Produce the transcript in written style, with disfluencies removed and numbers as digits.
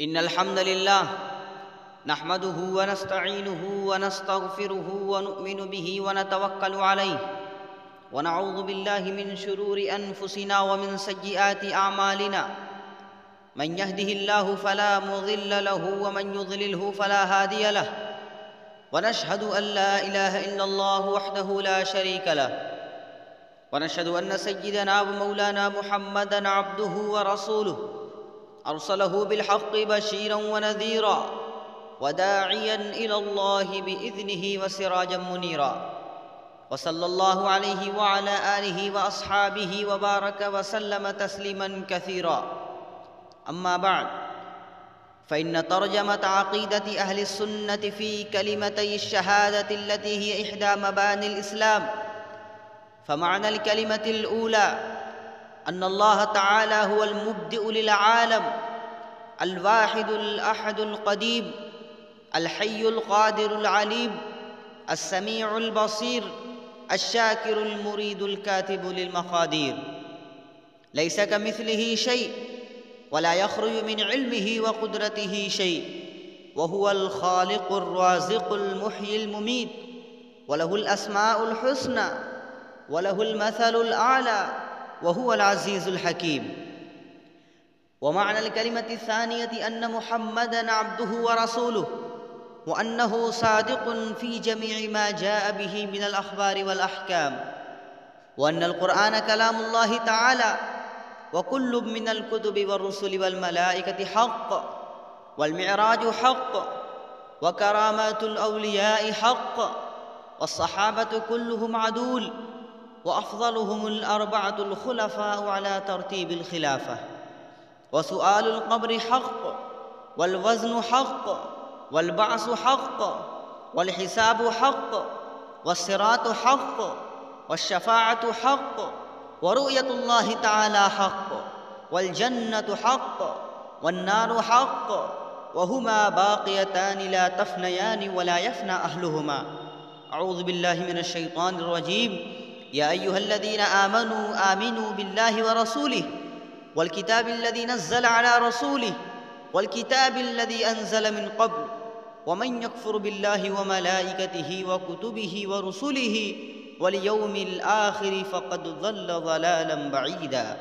إن الحمد لله نحمده ونستعينه ونستغفره ونؤمن به ونتوكل عليه ونعوذ بالله من شرور أنفسنا ومن سيئات أعمالنا. من يهده الله فلا مضل له ومن يضلله فلا هادي له، ونشهد أن لا إله إلا الله وحده لا شريك له، ونشهد أن سيدنا ومولانا محمدًا عبده ورسوله أرسله بالحق بشيرا ونذيرا وداعيا إلى الله بإذنه وسراجا منيرا، وصلى الله عليه وعلى آله وأصحابه وبارك وسلم تسليما كثيرا. أما بعد، فإن ترجمة عقيدة أهل السنة في كلمتي الشهادة التي هي إحدى مباني الإسلام، فمعنى الكلمة الأولى أن الله تعالى هو المبدئ للعالم، الواحد الأحد القديم، الحي القادر العليم، السميع البصير، الشاكر المريد الكاتب للمقادير، ليس كمثله شيء ولا يخرج من علمه وقدرته شيء، وهو الخالق الرازق المحيي المميت، وله الأسماء الحسنى وله المثل الأعلى، وهو العزيز الحكيم. ومعنى الكلمة الثانية أن محمدًا عبده ورسوله، وأنه صادق في جميع ما جاء به من الأخبار والأحكام، وأن القرآن كلام الله تعالى، وكل من الكتب والرسل والملائكة حق، والمعراج حق، وكرامات الأولياء حق، والصحابة كلهم عدول، وأفضلهم الأربعة الخلفاء على ترتيب الخلافة، وسؤال القبر حق، والوزن حق، والبعث حق، والحساب حق، والصراط حق، والشفاعة حق، ورؤية الله تعالى حق، والجنة حق، والنار حق، وهما باقيتان لا تفنيان ولا يفنى أهلهما. أعوذ بالله من الشيطان الرجيم. يا أيها الذين آمنوا آمنوا بالله ورسوله والكتاب الذي نزل على رسوله والكتاب الذي أنزل من قبل، ومن يكفر بالله وملائكته وكتبه ورسله واليوم الآخر فقد ضل ضلالا بعيدا.